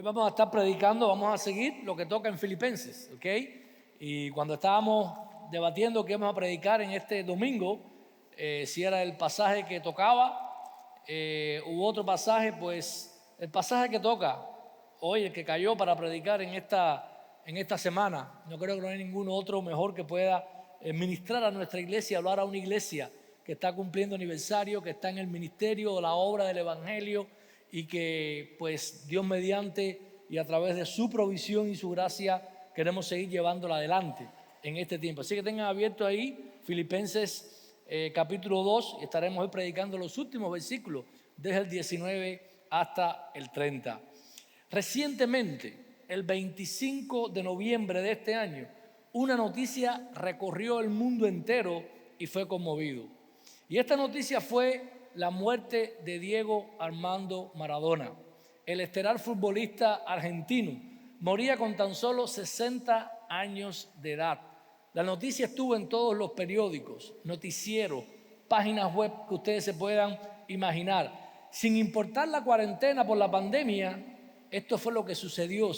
vamos a estar predicando, vamos a seguir lo que toca en Filipenses, ¿ok? Y cuando estábamos debatiendo qué íbamos a predicar en este domingo, si era el pasaje que tocaba u otro pasaje, pues el pasaje que toca hoy, el que cayó para predicar en esta semana. No creo que no hay ningún otro mejor que pueda ministrar a nuestra iglesia, hablar a una iglesia que está cumpliendo aniversario, que está en el ministerio, la obra del evangelio, y que pues Dios mediante y a través de su provisión y su gracia queremos seguir llevándola adelante en este tiempo. Así que tengan abierto ahí Filipenses capítulo 2 y estaremos hoy predicando los últimos versículos desde el 19 hasta el 30. Recientemente, el 25 de noviembre de este año, una noticia recorrió el mundo entero y fue conmovido. Y esta noticia fue la muerte de Diego Armando Maradona, el estelar futbolista argentino. Moría con tan solo 60 años de edad. La noticia estuvo en todos los periódicos, noticieros, páginas web que ustedes se puedan imaginar. Sin importar la cuarentena por la pandemia, esto fue lo que sucedió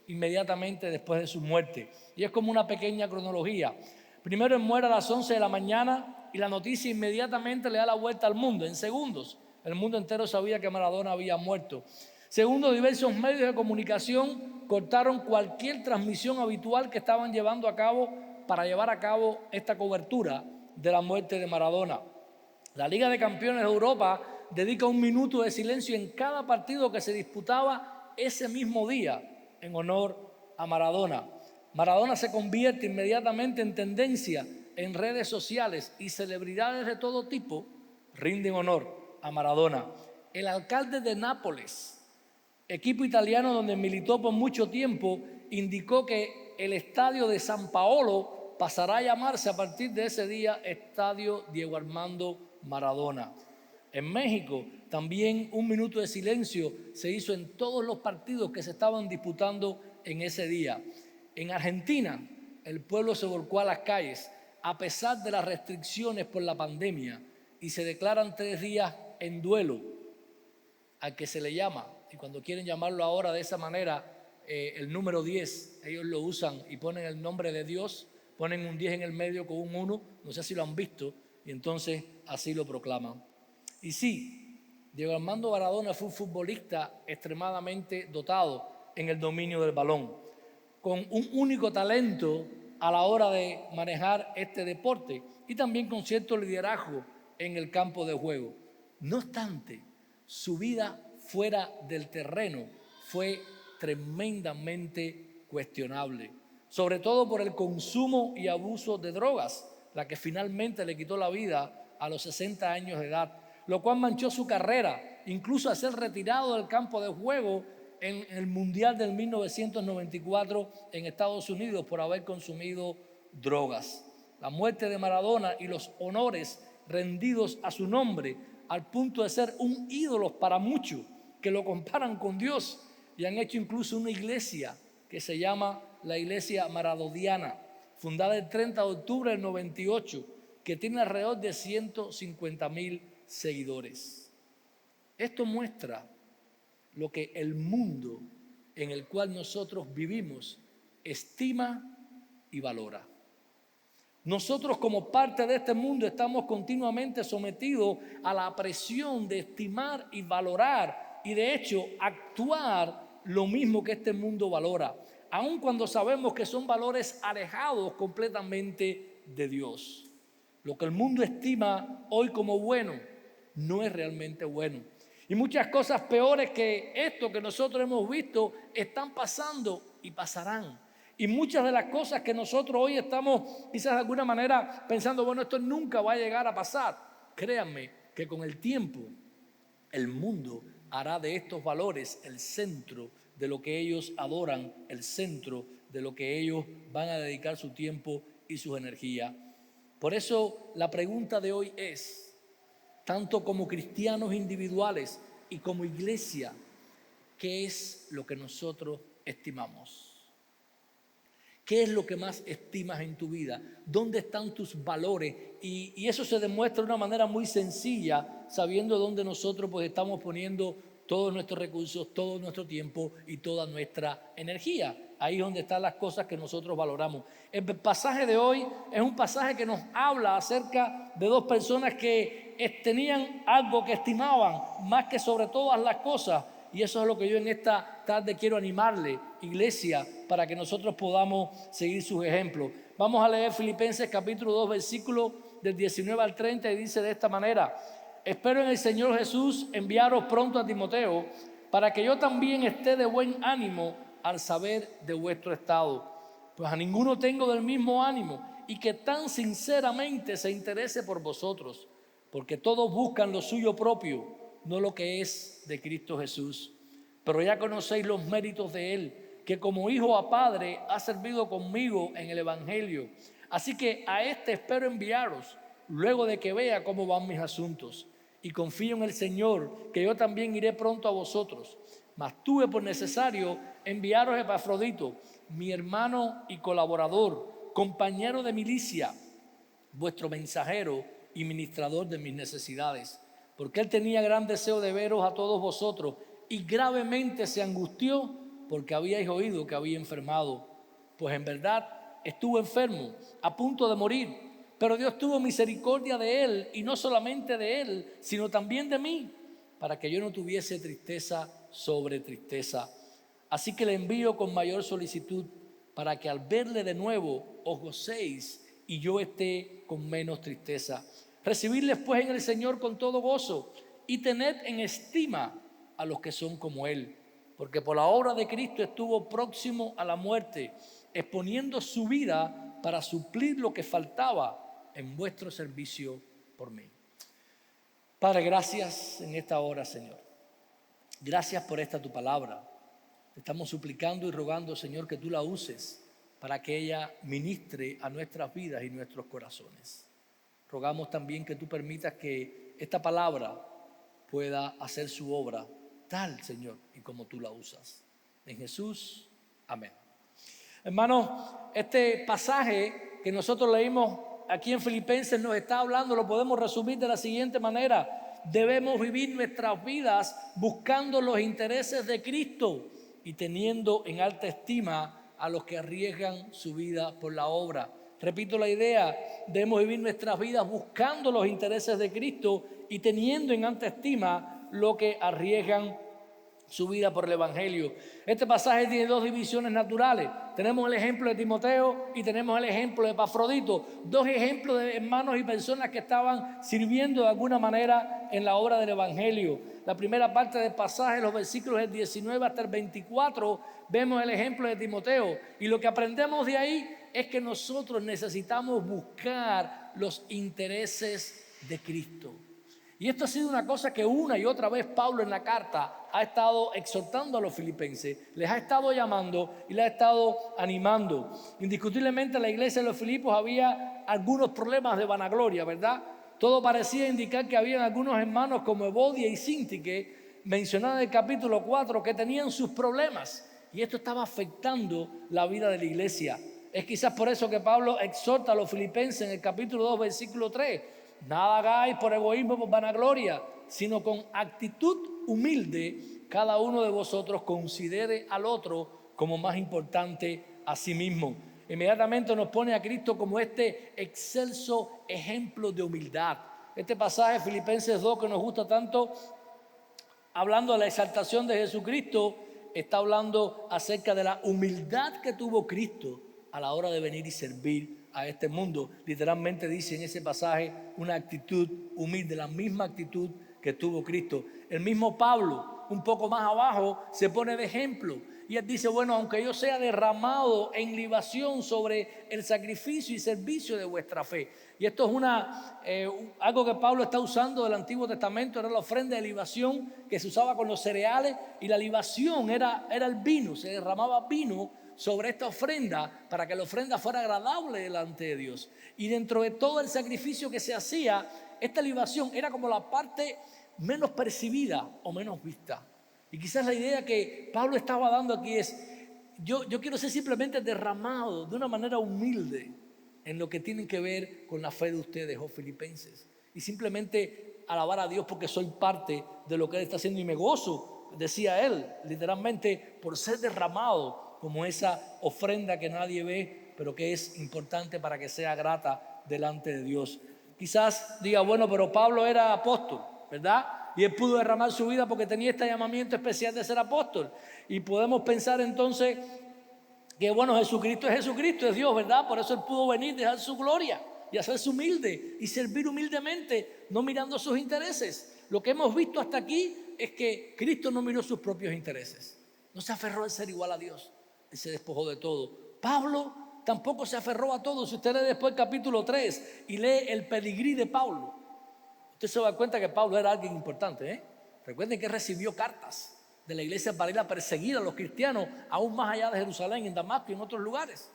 inmediatamente después de su muerte. Y es como una pequeña cronología. Primero él muere a las 11 de la mañana y la noticia inmediatamente le da la vuelta al mundo. En segundos, el mundo entero sabía que Maradona había muerto. Segundo, diversos medios de comunicación cortaron cualquier transmisión habitual que estaban llevando a cabo para llevar a cabo esta cobertura de la muerte de Maradona. La Liga de Campeones de Europa dedica 1 minuto de silencio en cada partido que se disputaba ese mismo día en honor a Maradona. Maradona se convierte inmediatamente en tendencia en redes sociales y celebridades de todo tipo rinden honor a Maradona. El alcalde de Nápoles, equipo italiano donde militó por mucho tiempo, indicó que el estadio de San Paolo pasará a llamarse a partir de ese día Estadio Diego Armando Maradona. En México también 1 minuto de silencio se hizo en todos los partidos que se estaban disputando en ese día. En Argentina, el pueblo se volcó a las calles a pesar de las restricciones por la pandemia y se declaran 3 días en duelo al que se le llama, y cuando quieren llamarlo ahora de esa manera, el número 10, ellos lo usan y ponen el nombre de Dios, ponen un 10 en el medio con un 1, no sé si lo han visto, y entonces así lo proclaman. Y sí, Diego Armando Maradona fue un futbolista extremadamente dotado en el dominio del balón, con un único talento a la hora de manejar este deporte y también con cierto liderazgo en el campo de juego. No obstante, su vida fuera del terreno fue tremendamente cuestionable, sobre todo por el consumo y abuso de drogas, la que finalmente le quitó la vida a los 60 años de edad, lo cual manchó su carrera, incluso a ser retirado del campo de juego en el Mundial del 1994 en Estados Unidos por haber consumido drogas. La muerte de Maradona y los honores rendidos a su nombre, al punto de ser un ídolo para muchos que lo comparan con Dios y han hecho incluso una iglesia que se llama la Iglesia Maradoniana, fundada el 30 de octubre del 98, que tiene alrededor de 150,000 seguidores. Esto muestra lo que el mundo en el cual nosotros vivimos estima y valora. Nosotros como parte de este mundo estamos continuamente sometidos a la presión de estimar y valorar y de hecho actuar lo mismo que este mundo valora, aun cuando sabemos que son valores alejados completamente de Dios. Lo que el mundo estima hoy como bueno no es realmente bueno. Y muchas cosas peores que esto que nosotros hemos visto están pasando y pasarán. Y muchas de las cosas que nosotros hoy estamos quizás de alguna manera pensando, bueno, esto nunca va a llegar a pasar. Créanme que con el tiempo el mundo hará de estos valores el centro de lo que ellos adoran, el centro de lo que ellos van a dedicar su tiempo y su energía. Por eso la pregunta de hoy es, tanto como cristianos individuales y como iglesia, ¿qué es lo que nosotros estimamos? ¿Qué es lo que más estimas en tu vida? ¿Dónde están tus valores? Y eso se demuestra de una manera muy sencilla, sabiendo dónde nosotros pues estamos poniendo todos nuestros recursos, todo nuestro tiempo y toda nuestra energía. Ahí es donde están las cosas que nosotros valoramos. El pasaje de hoy es un pasaje que nos habla acerca de dos personas que tenían algo que estimaban más que sobre todas las cosas. Y eso es lo que yo en esta tarde quiero animarle, iglesia, para que nosotros podamos seguir sus ejemplos. Vamos a leer Filipenses capítulo 2, versículo del 19 al 30, y dice de esta manera: espero en el Señor Jesús enviaros pronto a Timoteo, para que yo también esté de buen ánimo al saber de vuestro estado. Pues a ninguno tengo del mismo ánimo, y que tan sinceramente se interese por vosotros, porque todos buscan lo suyo propio, no lo que es de Cristo Jesús. Pero ya conocéis los méritos de Él, que como hijo a padre ha servido conmigo en el Evangelio. Así que a este espero enviaros, luego de que vea cómo van mis asuntos. Y confío en el Señor, que yo también iré pronto a vosotros. Mas tuve por necesario enviaros a Epafrodito, mi hermano y colaborador, compañero de milicia, vuestro mensajero y ministrador de mis necesidades, porque él tenía gran deseo de veros a todos vosotros, y gravemente se angustió porque habíais oído que había enfermado. Pues en verdad estuvo enfermo, a punto de morir, pero Dios tuvo misericordia de él, y no solamente de él, sino también de mí, para que yo no tuviese tristeza sobre tristeza. Así que le envío con mayor solicitud, para que al verle de nuevo os gocéis y yo esté con menos tristeza. Recibidles pues en el Señor con todo gozo, y tened en estima a los que son como Él, porque por la obra de Cristo estuvo próximo a la muerte, exponiendo su vida para suplir lo que faltaba en vuestro servicio por mí. Padre, gracias en esta hora, Señor. Gracias por esta tu palabra. Te estamos suplicando y rogando, Señor, que tú la uses para que ella ministre a nuestras vidas y nuestros corazones. Rogamos también que tú permitas que esta palabra pueda hacer su obra tal, Señor, y como tú la usas. En Jesús, amén. Hermanos, este pasaje que nosotros leímos aquí en Filipenses nos está hablando, lo podemos resumir de la siguiente manera: debemos vivir nuestras vidas buscando los intereses de Cristo y teniendo en alta estima a los que arriesgan su vida por la obra. Repito la idea: debemos vivir nuestras vidas buscando los intereses de Cristo y teniendo en alta estima lo que arriesgan su vida por el Evangelio. Este pasaje tiene dos divisiones naturales. Tenemos el ejemplo de Timoteo y tenemos el ejemplo de Epafrodito, dos ejemplos de hermanos y personas que estaban sirviendo de alguna manera en la obra del Evangelio. La primera parte del pasaje, los versículos del 19 hasta el 24, vemos el ejemplo de Timoteo, y lo que aprendemos de ahí es que nosotros necesitamos buscar los intereses de Cristo. Y esto ha sido una cosa que una y otra vez Pablo en la carta ha estado exhortando a los filipenses, les ha estado llamando y les ha estado animando. Indiscutiblemente en la iglesia de los Filipos había algunos problemas de vanagloria, ¿verdad? Todo parecía indicar que había algunos hermanos como Evodia y Síntique, mencionados en el capítulo 4, que tenían sus problemas, y esto estaba afectando la vida de la iglesia. Es quizás por eso que Pablo exhorta a los filipenses en el capítulo 2, versículo 3: nada hagáis por egoísmo, por vanagloria, sino con actitud humilde, cada uno de vosotros considere al otro como más importante a sí mismo. Inmediatamente nos pone a Cristo como este excelso ejemplo de humildad. Este pasaje, Filipenses 2, que nos gusta tanto, hablando de la exaltación de Jesucristo, está hablando acerca de la humildad que tuvo Cristo a la hora de venir y servir a este mundo. Literalmente dice en ese pasaje una actitud humilde, la misma actitud que tuvo Cristo. El mismo Pablo, un poco más abajo, se pone de ejemplo y él dice: bueno, aunque yo sea derramado en libación sobre el sacrificio y servicio de vuestra fe. Y esto es algo que Pablo está usando del Antiguo Testamento. Era la ofrenda de libación que se usaba con los cereales, y la libación era el vino. Se derramaba vino sobre esta ofrenda para que la ofrenda fuera agradable delante de Dios. Y dentro de todo el sacrificio que se hacía, esta libación era como la parte menos percibida o menos vista. Y quizás la idea que Pablo estaba dando aquí es: yo quiero ser simplemente derramado de una manera humilde en lo que tiene que ver con la fe de ustedes, oh filipenses, y simplemente alabar a Dios porque soy parte de lo que Él está haciendo, y me gozo decía él, literalmente, por ser derramado como esa ofrenda que nadie ve, pero que es importante para que sea grata delante de Dios. Quizás diga, bueno, pero Pablo era apóstol, ¿verdad? Y él pudo derramar su vida porque tenía este llamamiento especial de ser apóstol. Y podemos pensar entonces que, bueno, Jesucristo, es Dios, ¿verdad? Por eso él pudo venir, dejar su gloria y hacerse humilde y servir humildemente, no mirando sus intereses. Lo que hemos visto hasta aquí es que Cristo no miró sus propios intereses. No se aferró al ser igual a Dios. Él se despojó de todo. Pablo tampoco se aferró a todo. Si usted lee después el capítulo 3 y lee el pedigrí de Pablo, usted se da cuenta que Pablo era alguien importante, ¿eh? Recuerden que recibió cartas de la iglesia para ir a perseguir a los cristianos aún más allá de Jerusalén, en Damasco y en otros lugares.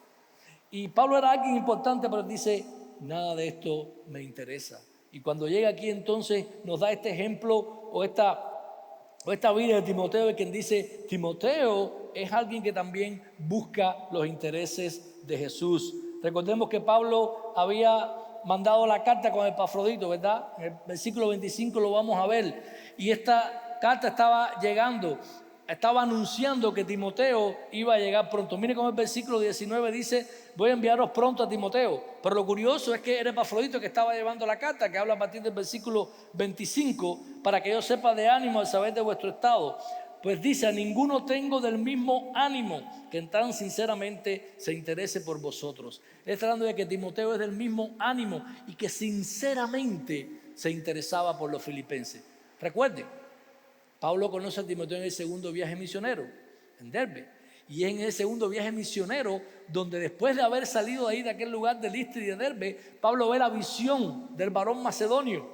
Y Pablo era alguien importante, pero dice, nada de esto me interesa. Y cuando llega aquí entonces nos da este ejemplo o esta vida de Timoteo, de quien dice, Timoteo es alguien que también busca los intereses de Jesús. Recordemos que Pablo había mandado la carta con Epafrodito, ¿verdad? En el versículo 25 lo vamos a ver. Y esta carta estaba llegando, estaba anunciando que Timoteo iba a llegar pronto. Mire cómo el versículo 19 dice, voy a enviaros pronto a Timoteo. Pero lo curioso es que era Epafrodito que estaba llevando la carta, que habla a partir del versículo 25, para que yo sepa de ánimo al saber de vuestro estado. Pues dice, a ninguno tengo del mismo ánimo que tan sinceramente se interese por vosotros. Está hablando de que Timoteo es del mismo ánimo y que sinceramente se interesaba por los filipenses. Recuerden, Pablo conoce a Timoteo en el segundo viaje misionero, en Derbe. Y es en el segundo viaje misionero donde después de haber salido ahí de aquel lugar de Listra y de Derbe, Pablo ve la visión del varón macedonio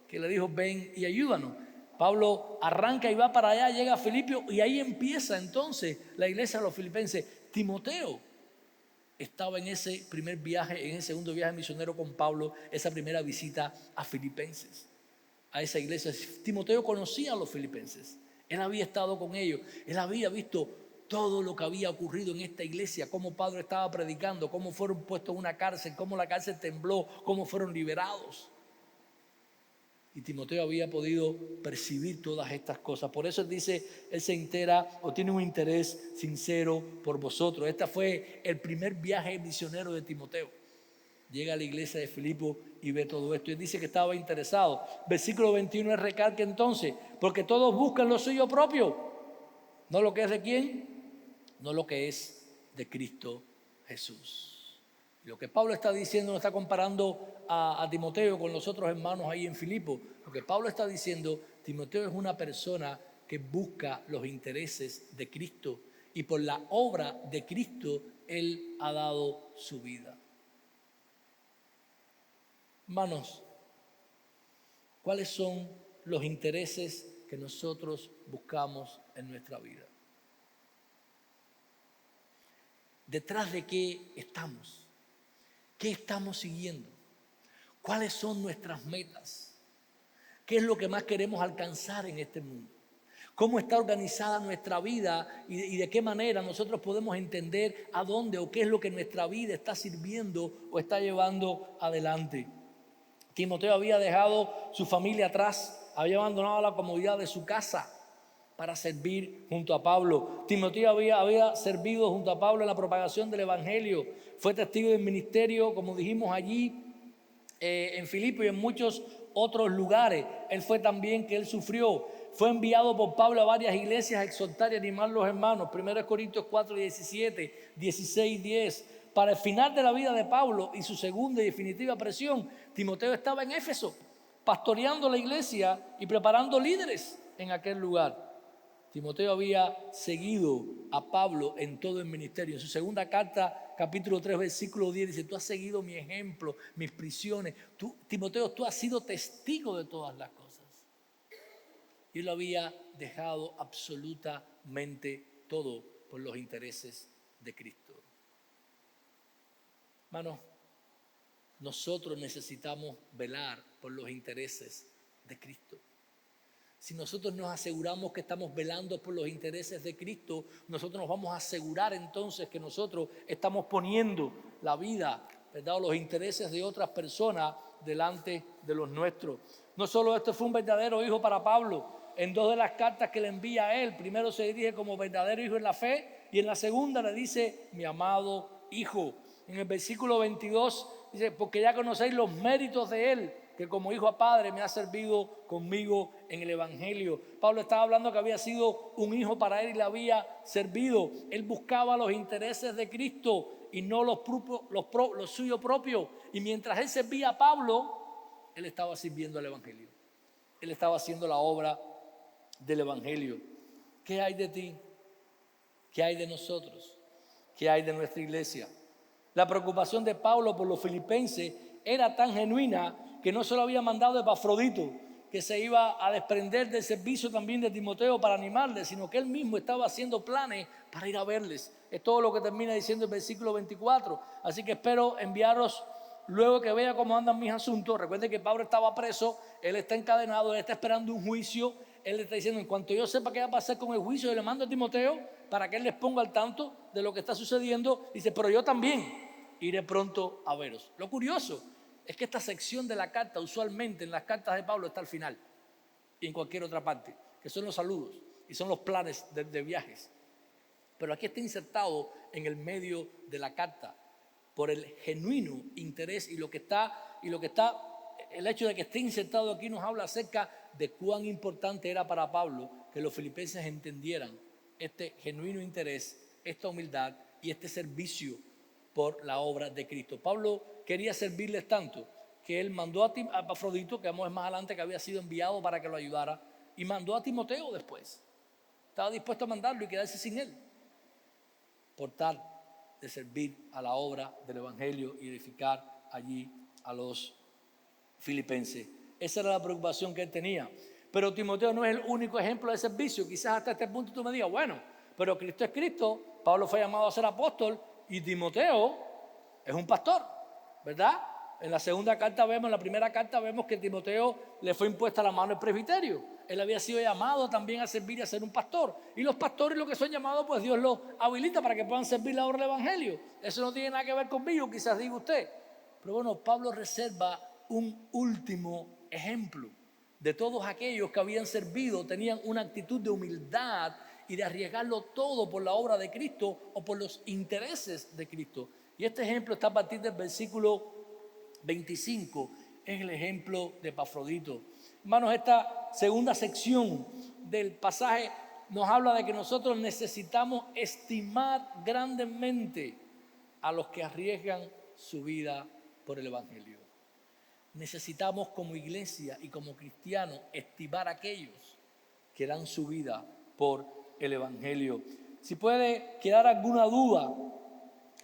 que le dijo, ven y ayúdanos. Pablo arranca y va para allá, llega a Filipos y ahí empieza entonces la iglesia de los filipenses. Timoteo estaba en ese primer viaje, en el segundo viaje misionero con Pablo, esa primera visita a Filipenses, a esa iglesia. Timoteo conocía a los filipenses, él había estado con ellos, él había visto todo lo que había ocurrido en esta iglesia, cómo Pablo estaba predicando, cómo fueron puestos en una cárcel, cómo la cárcel tembló, cómo fueron liberados. Y Timoteo había podido percibir todas estas cosas. Por eso él dice, él se entera o tiene un interés sincero por vosotros. Este fue el primer viaje misionero de Timoteo. Llega a la iglesia de Filipos y ve todo esto. Y dice que estaba interesado. Versículo 21 es recalca entonces, porque todos buscan lo suyo propio. No lo que es de quién, no lo que es de Cristo Jesús. Lo que Pablo está diciendo, no está comparando a Timoteo con los otros hermanos ahí en Filipos. Lo que Pablo está diciendo, Timoteo es una persona que busca los intereses de Cristo y por la obra de Cristo él ha dado su vida. Hermanos, ¿cuáles son los intereses que nosotros buscamos en nuestra vida? ¿Detrás de qué estamos? ¿Qué estamos siguiendo? ¿Cuáles son nuestras metas? ¿Qué es lo que más queremos alcanzar en este mundo? ¿Cómo está organizada nuestra vida y de qué manera nosotros podemos entender a dónde o qué es lo que nuestra vida está sirviendo o está llevando adelante? Timoteo había dejado su familia atrás, había abandonado la comodidad de su casa para servir junto a Pablo. Timoteo había servido junto a Pablo en la propagación del evangelio. Fue testigo del ministerio, como dijimos allí, en Filipos y en muchos otros lugares. Él fue también que él sufrió. Fue enviado por Pablo a varias iglesias a exhortar y animar a los hermanos. 1 Corintios 4, 17, 16, 10. Para el final de la vida de Pablo y su segunda y definitiva presión, Timoteo estaba en Éfeso, pastoreando la iglesia y preparando líderes en aquel lugar. Timoteo había seguido a Pablo en todo el ministerio. En su segunda carta, capítulo 3, versículo 10, dice, tú has seguido mi ejemplo, mis prisiones. Timoteo, tú has sido testigo de todas las cosas. Y él había dejado absolutamente todo por los intereses de Cristo. Hermanos, nosotros necesitamos velar por los intereses de Cristo. Si nosotros nos aseguramos que estamos velando por los intereses de Cristo, nosotros nos vamos a asegurar entonces que nosotros estamos poniendo la vida, ¿verdad?, o los intereses de otras personas delante de los nuestros. No solo este fue un verdadero hijo para Pablo. En 2 de las cartas que le envía a él, primero se dirige como verdadero hijo en la fe y en la segunda le dice, mi amado hijo. En el versículo 22 dice, porque ya conocéis los méritos de él, que como hijo a padre me ha servido conmigo en el evangelio. Pablo estaba hablando que había sido un hijo para él y le había servido. Él buscaba los intereses de Cristo y no los suyos propios. Y mientras él servía a Pablo, él estaba sirviendo al evangelio. Él estaba haciendo la obra del evangelio. ¿Qué hay de ti? ¿Qué hay de nosotros? ¿Qué hay de nuestra iglesia? La preocupación de Pablo por los filipenses era tan genuina que no solo había mandado a Epafrodito, que se iba a desprender del servicio también de Timoteo para animarles, sino que él mismo estaba haciendo planes para ir a verles. Es todo lo que termina diciendo el versículo 24. Así que espero enviaros luego que vea cómo andan mis asuntos. Recuerden que Pablo estaba preso, él está encadenado, él está esperando un juicio. Él le está diciendo, en cuanto yo sepa qué va a pasar con el juicio, yo le mando a Timoteo para que él les ponga al tanto de lo que está sucediendo. Dice, pero yo también iré pronto a veros. Lo curioso es que esta sección de la carta, usualmente en las cartas de Pablo, está al final y en cualquier otra parte, que son los saludos y son los planes de viajes. Pero aquí está insertado en el medio de la carta por el genuino interés y lo que está, el hecho de que esté insertado aquí nos habla acerca de cuán importante era para Pablo que los filipenses entendieran este genuino interés, esta humildad y este servicio por la obra de Cristo. Pablo quería servirles tanto que él mandó a Epafrodito, que vamos más adelante, que había sido enviado para que lo ayudara, y mandó a Timoteo después. Estaba dispuesto a mandarlo y quedarse sin él por tal de servir a la obra del evangelio y edificar allí a los filipenses. Esa era la preocupación que él tenía. Pero Timoteo no es el único ejemplo de servicio. Quizás hasta este punto tú me digas, bueno, pero Cristo es Cristo, Pablo fue llamado a ser apóstol y Timoteo es un pastor, ¿verdad? En la segunda carta vemos, en la primera carta vemos que Timoteo le fue impuesta la mano al presbiterio. Él había sido llamado también a servir y a ser un pastor. Y los pastores, lo que son llamados, pues Dios los habilita para que puedan servir la obra del evangelio. Eso no tiene nada que ver conmigo, quizás diga usted. Pero bueno, Pablo reserva un último ejemplo de todos aquellos que habían servido, tenían una actitud de humildad y de arriesgarlo todo por la obra de Cristo o por los intereses de Cristo. Y este ejemplo está a partir del versículo 25, es el ejemplo de Epafrodito. Hermanos, esta segunda sección del pasaje nos habla de que nosotros necesitamos estimar grandemente a los que arriesgan su vida por el evangelio. Necesitamos como iglesia y como cristianos estimar a aquellos que dan su vida por el evangelio. Si puede quedar alguna duda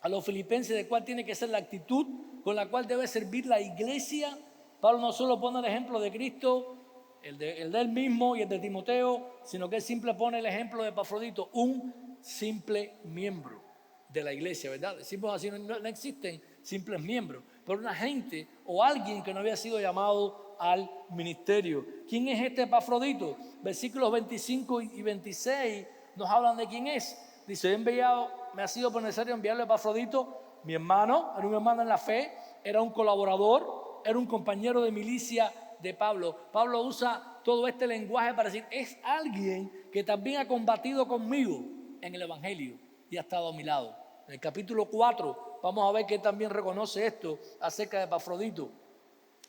a los filipenses de cuál tiene que ser la actitud con la cual debe servir la iglesia, Pablo no solo pone el ejemplo de Cristo, el de él mismo y el de Timoteo, sino que él simple pone el ejemplo de Epafrodito, un simple miembro de la iglesia, ¿verdad? Decimos así, no existen simples miembros, pero una gente o alguien que no había sido llamado al ministerio. ¿Quién es este Epafrodito? Versículos 25 y 26 nos hablan de quién es. Dice, me ha sido necesario enviarle a Epafrodito, mi hermano, era un hermano en la fe, era un colaborador, era un compañero de milicia de Pablo. Pablo usa todo este lenguaje para decir, es alguien que también ha combatido conmigo en el evangelio y ha estado a mi lado. En el capítulo 4 vamos a ver que él también reconoce esto acerca de Epafrodito.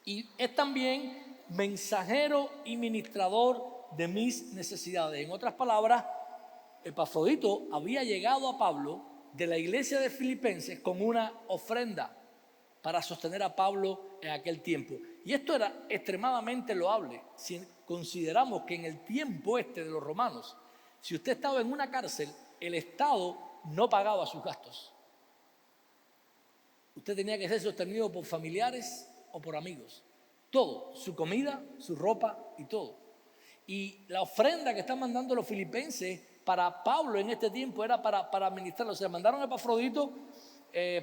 Y es también mensajero y ministrador de mis necesidades. En otras palabras, Epafrodito había llegado a Pablo de la iglesia de Filipenses con una ofrenda para sostener a Pablo en aquel tiempo. Y esto era extremadamente loable si consideramos que en el tiempo de los romanos, si usted estaba en una cárcel, el Estado no pagaba sus gastos. Usted tenía que ser sostenido por familiares o por amigos. Todo, su comida, su ropa y todo. Y la ofrenda que están mandando los filipenses para Pablo en este tiempo era para administrarlo. O sea, mandaron a Epafrodito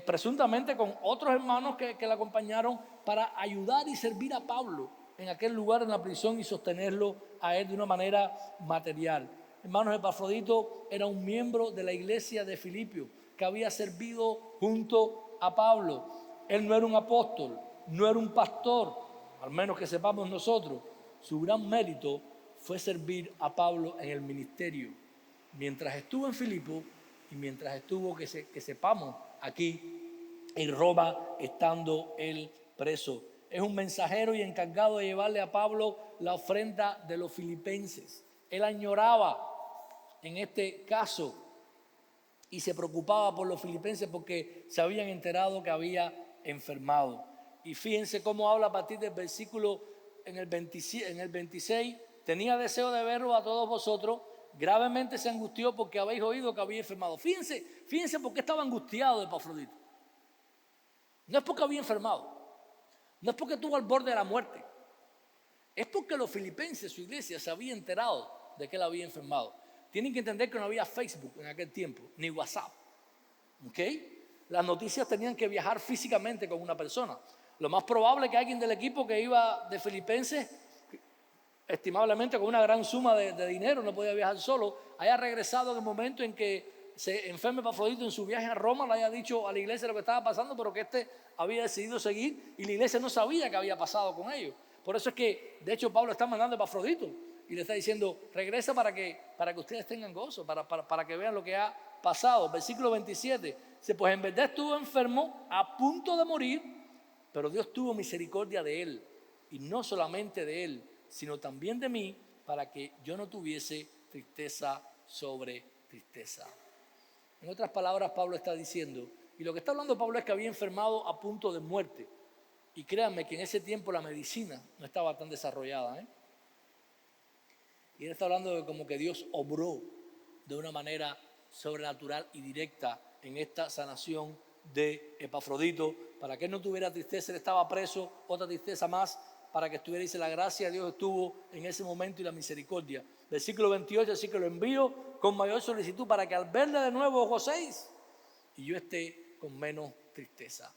presuntamente con otros hermanos que le acompañaron para ayudar y servir a Pablo en aquel lugar en la prisión y sostenerlo a él de una manera material. Hermanos, Epafrodito era un miembro de la iglesia de Filipio que había servido junto a Pablo. Él no era un apóstol, no era un pastor, al menos que sepamos nosotros, su gran mérito fue servir a Pablo en el ministerio, mientras estuvo en Filipo y mientras estuvo, que sepamos, aquí en Roma, estando él preso. Es un mensajero y encargado de llevarle a Pablo la ofrenda de los filipenses. Él añoraba, en este caso, y se preocupaba por los filipenses porque se habían enterado que había enfermado. Y fíjense cómo habla a partir del versículo en el 26, tenía deseo de verlo a todos vosotros, gravemente se angustió porque habéis oído que había enfermado. Fíjense por qué estaba angustiado Epafrodito. No es porque había enfermado, no es porque estuvo al borde de la muerte, es porque los filipenses, su iglesia, se había enterado de que él había enfermado. Tienen que entender que no había Facebook en aquel tiempo, ni WhatsApp. ¿Ok? Las noticias tenían que viajar físicamente con una persona. Lo más probable es que alguien del equipo que iba de Filipenses, estimablemente con una gran suma de dinero, no podía viajar solo, haya regresado en el momento en que se enferme Epafrodito en su viaje a Roma, le haya dicho a la iglesia lo que estaba pasando, pero que este había decidido seguir y la iglesia no sabía qué había pasado con ellos. Por eso es que, de hecho, Pablo está mandando a Epafrodito y le está diciendo, regresa para que ustedes tengan gozo, para que vean lo que ha pasado. Versículo 27, dice, pues en verdad estuvo enfermo, a punto de morir, pero Dios tuvo misericordia de él, y no solamente de él, sino también de mí, para que yo no tuviese tristeza sobre tristeza. En otras palabras, Pablo está diciendo, y lo que está hablando Pablo es que había enfermado a punto de muerte. Y créanme que en ese tiempo la medicina no estaba tan desarrollada, Y él está hablando de como que Dios obró de una manera sobrenatural y directa en esta sanación de Epafrodito, para que él no tuviera tristeza. Él estaba preso, otra tristeza más, para que estuviera, dice, la gracia de Dios estuvo en ese momento y la misericordia. Versículo 28, así que lo envío con mayor solicitud para que al verle de nuevo os gocéis y yo esté con menos tristeza.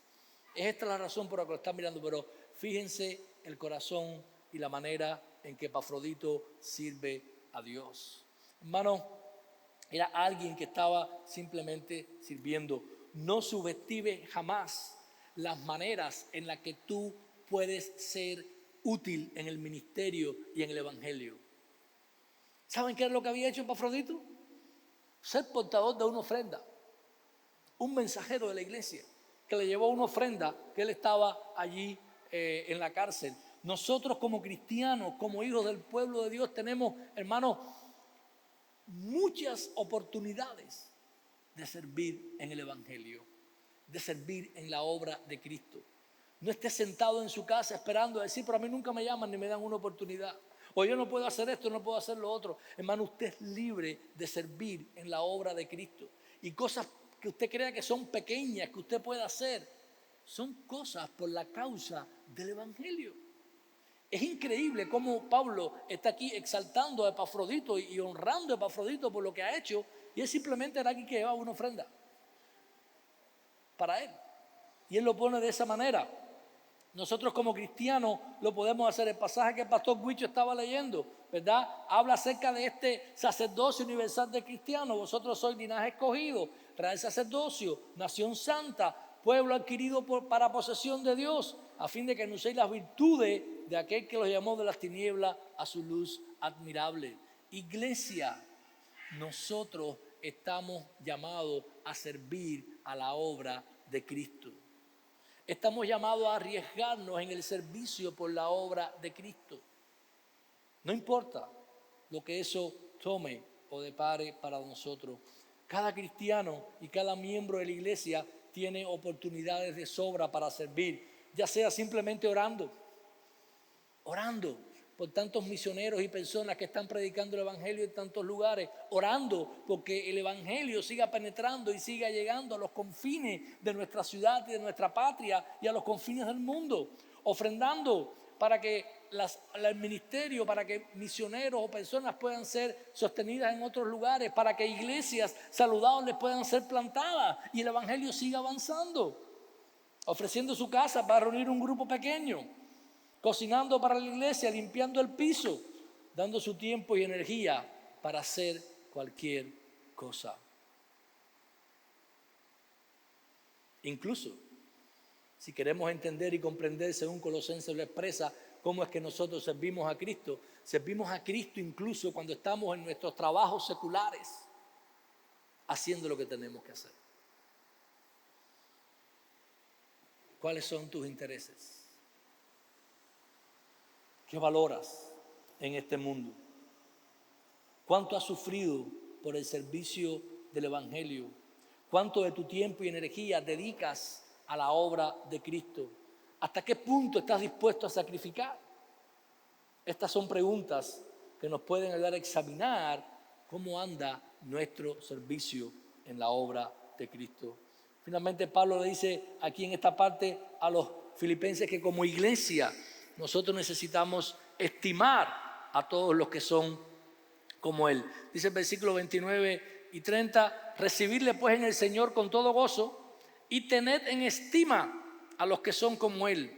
Es esta la razón por la que lo están mirando, pero fíjense el corazón y la manera en que Epafrodito sirve a Dios. Hermano, era alguien que estaba simplemente sirviendo. No subestime jamás las maneras en las que tú puedes ser útil en el ministerio y en el evangelio. ¿Saben qué es lo que había hecho Epafrodito? Ser portador de una ofrenda, un mensajero de la iglesia que le llevó una ofrenda que él estaba allí en la cárcel. Nosotros como cristianos, como hijos del pueblo de Dios, tenemos, hermanos, muchas oportunidades de servir en el evangelio, de servir en la obra de Cristo. No esté sentado en su casa esperando a decir, pero a mí nunca me llaman ni me dan una oportunidad. O yo no puedo hacer esto, no puedo hacer lo otro. Hermano, usted es libre de servir en la obra de Cristo. Y cosas que usted crea que son pequeñas, que usted puede hacer, son cosas por la causa del evangelio. Es increíble cómo Pablo está aquí exaltando a Epafrodito y honrando a Epafrodito por lo que ha hecho. Y él simplemente era alguien que llevaba una ofrenda para él. Y él lo pone de esa manera. Nosotros como cristianos lo podemos hacer. El pasaje que el pastor Huicho estaba leyendo, ¿verdad? Habla acerca de este sacerdocio universal de cristianos. Vosotros sois linaje escogido, real sacerdocio, nación santa, pueblo adquirido para posesión de Dios, a fin de que anunciéis las virtudes de aquel que los llamó de las tinieblas a su luz admirable. Iglesia, nosotros estamos llamados a servir a la obra de Cristo. Estamos llamados a arriesgarnos en el servicio por la obra de Cristo. No importa lo que eso tome o depare para nosotros. Cada cristiano y cada miembro de la iglesia tiene oportunidades de sobra para servir, ya sea simplemente orando por tantos misioneros y personas que están predicando el evangelio en tantos lugares, orando porque el evangelio siga penetrando y siga llegando a los confines de nuestra ciudad y de nuestra patria y a los confines del mundo, ofrendando para que el ministerio, para que misioneros o personas puedan ser sostenidas en otros lugares, para que iglesias saludables puedan ser plantadas y el evangelio siga avanzando, ofreciendo su casa para reunir un grupo pequeño, cocinando para la iglesia, limpiando el piso, dando su tiempo y energía para hacer cualquier cosa. Incluso, si queremos entender y comprender, según Colosenses lo expresa, cómo es que nosotros servimos a Cristo. Servimos a Cristo incluso cuando estamos en nuestros trabajos seculares, haciendo lo que tenemos que hacer. ¿Cuáles son tus intereses? ¿Qué valoras en este mundo? ¿Cuánto has sufrido por el servicio del Evangelio? ¿Cuánto de tu tiempo y energía dedicas a la obra de Cristo? ¿Hasta qué punto estás dispuesto a sacrificar? Estas son preguntas que nos pueden ayudar a examinar cómo anda nuestro servicio en la obra de Cristo. Finalmente, Pablo le dice aquí en esta parte a los filipenses que como iglesia nosotros necesitamos estimar a todos los que son como Él. Dice el versículo 29 y 30, recibirle pues en el Señor con todo gozo y tened en estima a los que son como Él,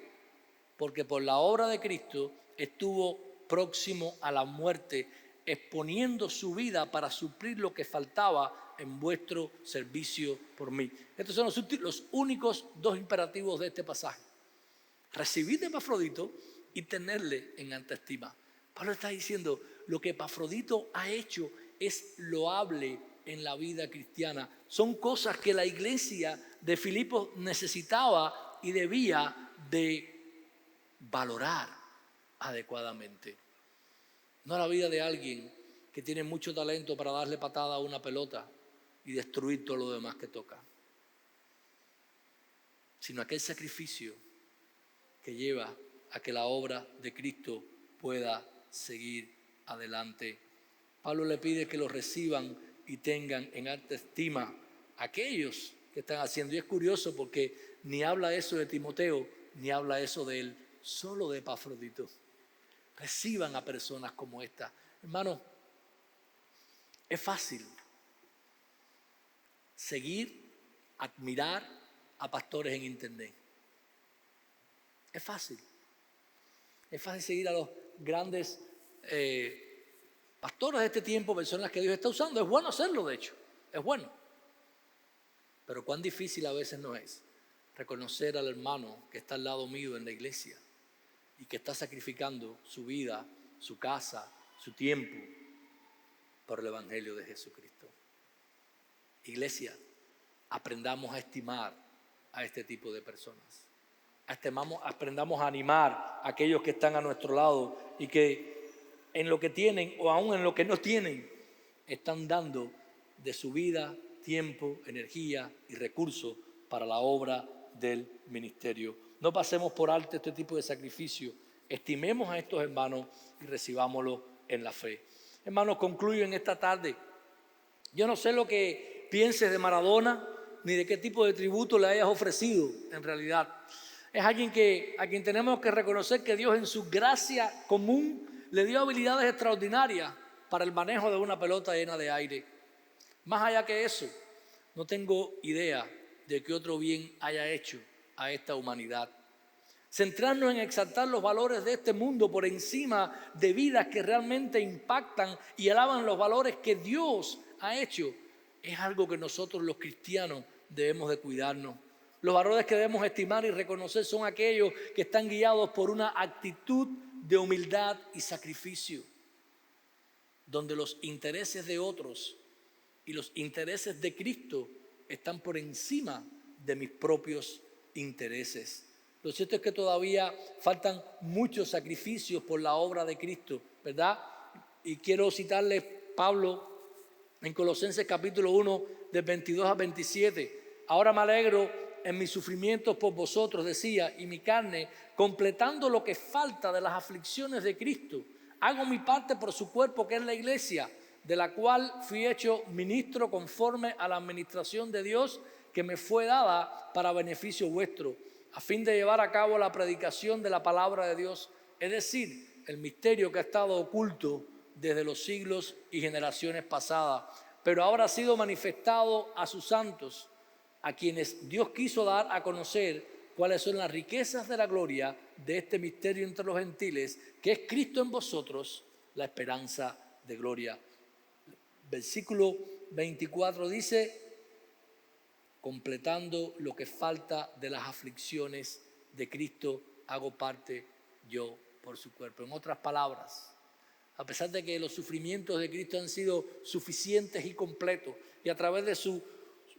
porque por la obra de Cristo estuvo próximo a la muerte, exponiendo su vida para suplir lo que faltaba en vuestro servicio por mí. Estos son los únicos dos imperativos de este pasaje. Recibir de Epafrodito y tenerle en alta estima. Pablo está diciendo, lo que Epafrodito ha hecho es loable en la vida cristiana. Son cosas que la iglesia de Filipos necesitaba y debía de valorar adecuadamente. No la vida de alguien que tiene mucho talento para darle patada a una pelota y destruir todo lo demás que toca, sino aquel sacrificio que lleva a que la obra de Cristo pueda seguir adelante. Pablo le pide que lo reciban y tengan en alta estima a aquellos que están haciendo. Y es curioso porque ni habla eso de Timoteo, ni habla eso de él, solo de Epafrodito. Reciban a personas como esta. Hermano, es fácil seguir, admirar a pastores en internet. Es fácil. Es fácil seguir a los grandes pastores de este tiempo, personas que Dios está usando. Es bueno hacerlo, de hecho. Es bueno. Pero cuán difícil a veces no es reconocer al hermano que está al lado mío en la iglesia y que está sacrificando su vida, su casa, su tiempo por el Evangelio de Jesucristo. Iglesia, aprendamos a estimar a este tipo de personas. Aprendamos a animar a aquellos que están a nuestro lado y que en lo que tienen o aún en lo que no tienen están dando de su vida, tiempo, energía y recursos para la obra del ministerio. No pasemos por alto este tipo de sacrificio. Estimemos a estos hermanos y recibámoslo en la fe. Hermanos, concluyo en esta tarde. Yo no sé lo que pienses de Maradona ni de qué tipo de tributo le hayas ofrecido en realidad. Es alguien a quien tenemos que reconocer que Dios en su gracia común le dio habilidades extraordinarias para el manejo de una pelota llena de aire. Más allá que eso, no tengo idea de qué otro bien haya hecho a esta humanidad. Centrarnos en exaltar los valores de este mundo por encima de vidas que realmente impactan y alaban los valores que Dios ha hecho, es algo que nosotros los cristianos debemos de cuidarnos. Los valores que debemos estimar y reconocer son aquellos que están guiados por una actitud de humildad y sacrificio, donde los intereses de otros y los intereses de Cristo están por encima de mis propios intereses. Lo cierto es que todavía faltan muchos sacrificios por la obra de Cristo, ¿verdad? Y quiero citarles Pablo en Colosenses capítulo 1, del 22 al 27. Ahora me alegro en mis sufrimientos por vosotros, decía, y mi carne, completando lo que falta de las aflicciones de Cristo. Hago mi parte por su cuerpo, que es la iglesia, de la cual fui hecho ministro conforme a la administración de Dios que me fue dada para beneficio vuestro, a fin de llevar a cabo la predicación de la palabra de Dios, es decir, el misterio que ha estado oculto desde los siglos y generaciones pasadas, pero ahora ha sido manifestado a sus santos, a quienes Dios quiso dar a conocer cuáles son las riquezas de la gloria de este misterio entre los gentiles, que es Cristo en vosotros, la esperanza de gloria. Versículo 24 dice, completando lo que falta de las aflicciones de Cristo, hago parte yo por su cuerpo. En otras palabras, a pesar de que los sufrimientos de Cristo han sido suficientes y completos, y a través de su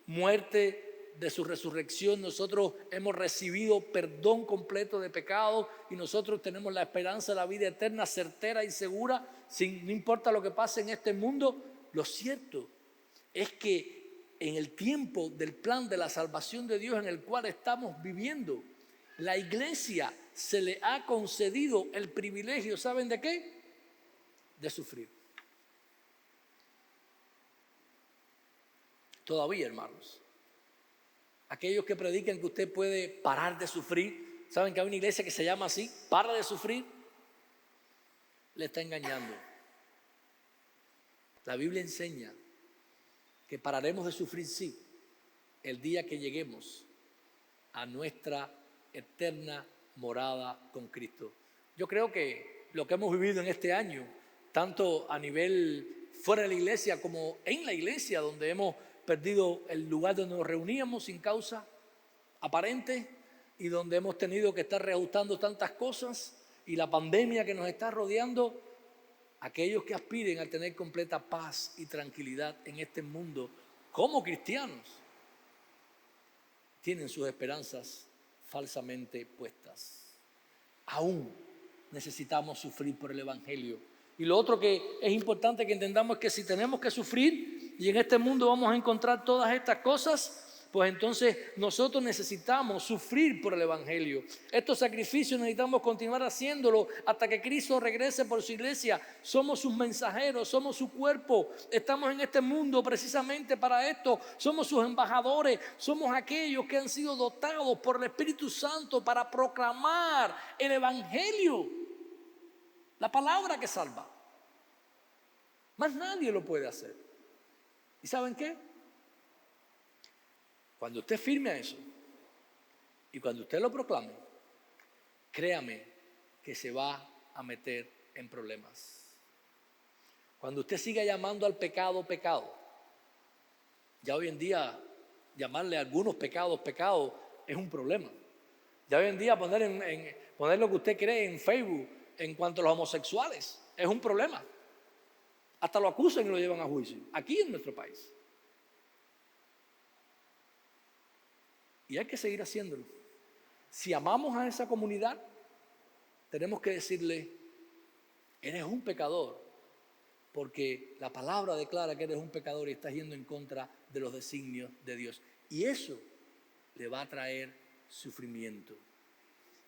muerte, de su resurrección, nosotros hemos recibido perdón completo de pecados y nosotros tenemos la esperanza de la vida eterna certera y segura, no importa lo que pase en este mundo. Lo cierto es que en el tiempo del plan de la salvación de Dios en el cual estamos viviendo, la iglesia se le ha concedido el privilegio, ¿saben de qué? De sufrir. Todavía, hermanos. Aquellos que predican que usted puede parar de sufrir, ¿saben que hay una iglesia que se llama así? Para de sufrir. Le está engañando. La Biblia enseña que pararemos de sufrir, sí, el día que lleguemos a nuestra eterna morada con Cristo. Yo creo que lo que hemos vivido en este año, tanto a nivel fuera de la iglesia como en la iglesia, donde hemos perdido el lugar donde nos reuníamos sin causa aparente y donde hemos tenido que estar reajustando tantas cosas, y la pandemia que nos está rodeando, aquellos que aspiren a tener completa paz y tranquilidad en este mundo como cristianos tienen sus esperanzas falsamente puestas. Aún necesitamos sufrir por el Evangelio. Y lo otro que es importante que entendamos es que si tenemos que sufrir y en este mundo vamos a encontrar todas estas cosas, pues entonces nosotros necesitamos sufrir por el Evangelio. Estos sacrificios necesitamos continuar haciéndolo hasta que Cristo regrese por su iglesia. Somos sus mensajeros, somos su cuerpo. Estamos en este mundo precisamente para esto. Somos sus embajadores, somos aquellos que han sido dotados por el Espíritu Santo para proclamar el Evangelio, la palabra que salva. Más nadie lo puede hacer. ¿Y saben qué? Cuando usted firme a eso y cuando usted lo proclame, créame que se va a meter en problemas. Cuando usted siga llamando al pecado, pecado, ya hoy en día llamarle a algunos pecados, pecado, es un problema. Ya hoy en día poner lo que usted cree en Facebook en cuanto a los homosexuales es un problema. Hasta lo acusan y lo llevan a juicio, aquí en nuestro país. Y hay que seguir haciéndolo. Si amamos a esa comunidad, tenemos que decirle, eres un pecador, porque la palabra declara que eres un pecador y estás yendo en contra de los designios de Dios. Y eso le va a traer sufrimiento.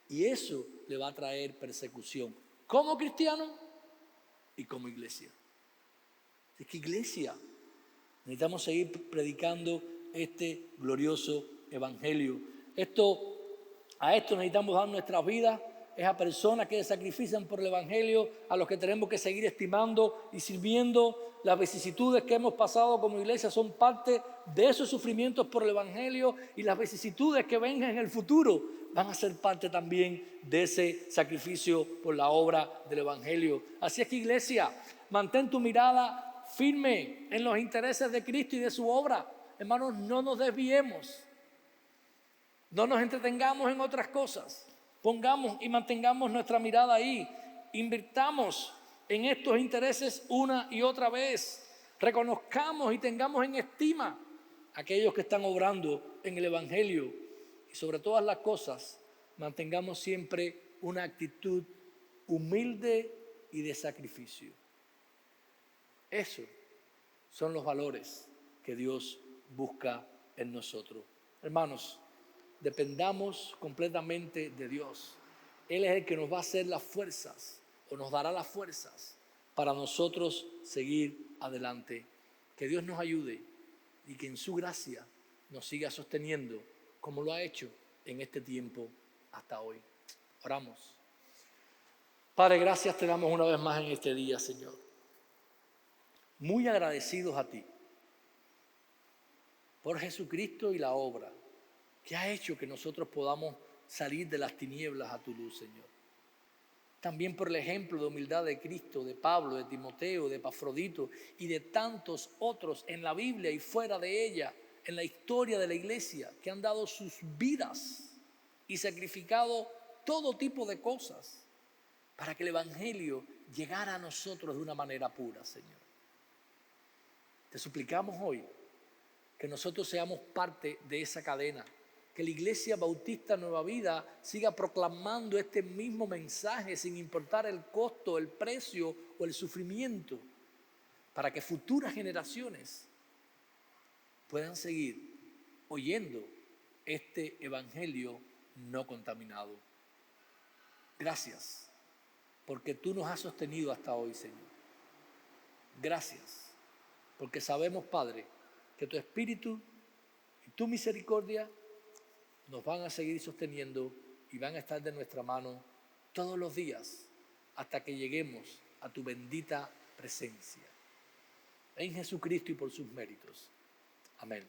Y eso le va a traer persecución, como cristiano y como iglesia. Es que iglesia, necesitamos seguir predicando este glorioso evangelio. A esto necesitamos dar nuestras vidas, es a personas que se sacrifican por el evangelio, a los que tenemos que seguir estimando y sirviendo. Las vicisitudes que hemos pasado como iglesia son parte de esos sufrimientos por el evangelio, y las vicisitudes que vengan en el futuro van a ser parte también de ese sacrificio por la obra del evangelio. Así es que, iglesia, mantén tu mirada firme en los intereses de Cristo y de su obra. Hermanos, no nos desviemos. No nos entretengamos en otras cosas. Pongamos y mantengamos nuestra mirada ahí. Invirtamos en estos intereses una y otra vez. Reconozcamos y tengamos en estima a aquellos que están obrando en el evangelio. Y sobre todas las cosas, mantengamos siempre una actitud humilde y de sacrificio. Esos son los valores que Dios busca en nosotros. Hermanos, dependamos completamente de Dios. Él es el que nos va a hacer las fuerzas, o nos dará las fuerzas para nosotros seguir adelante. Que Dios nos ayude y que en su gracia nos siga sosteniendo como lo ha hecho en este tiempo hasta hoy. Oramos. Padre, gracias te damos una vez más en este día, Señor. Muy agradecidos a ti por Jesucristo y la obra que ha hecho que nosotros podamos salir de las tinieblas a tu luz, Señor. También por el ejemplo de humildad de Cristo, de Pablo, de Timoteo, de Epafrodito y de tantos otros en la Biblia y fuera de ella, en la historia de la iglesia, que han dado sus vidas y sacrificado todo tipo de cosas para que el Evangelio llegara a nosotros de una manera pura, Señor. Te suplicamos hoy que nosotros seamos parte de esa cadena, que la Iglesia Bautista Nueva Vida siga proclamando este mismo mensaje sin importar el costo, el precio o el sufrimiento, para que futuras generaciones puedan seguir oyendo este Evangelio no contaminado. Gracias, porque tú nos has sostenido hasta hoy, Señor. Gracias, porque sabemos, Padre, que tu Espíritu y tu misericordia nos van a seguir sosteniendo y van a estar de nuestra mano todos los días hasta que lleguemos a tu bendita presencia. En Jesucristo y por sus méritos. Amén.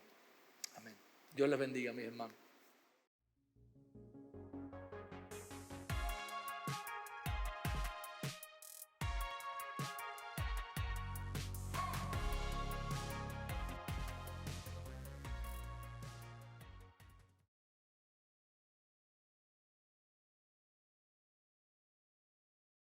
Amén. Dios les bendiga, mis hermanos.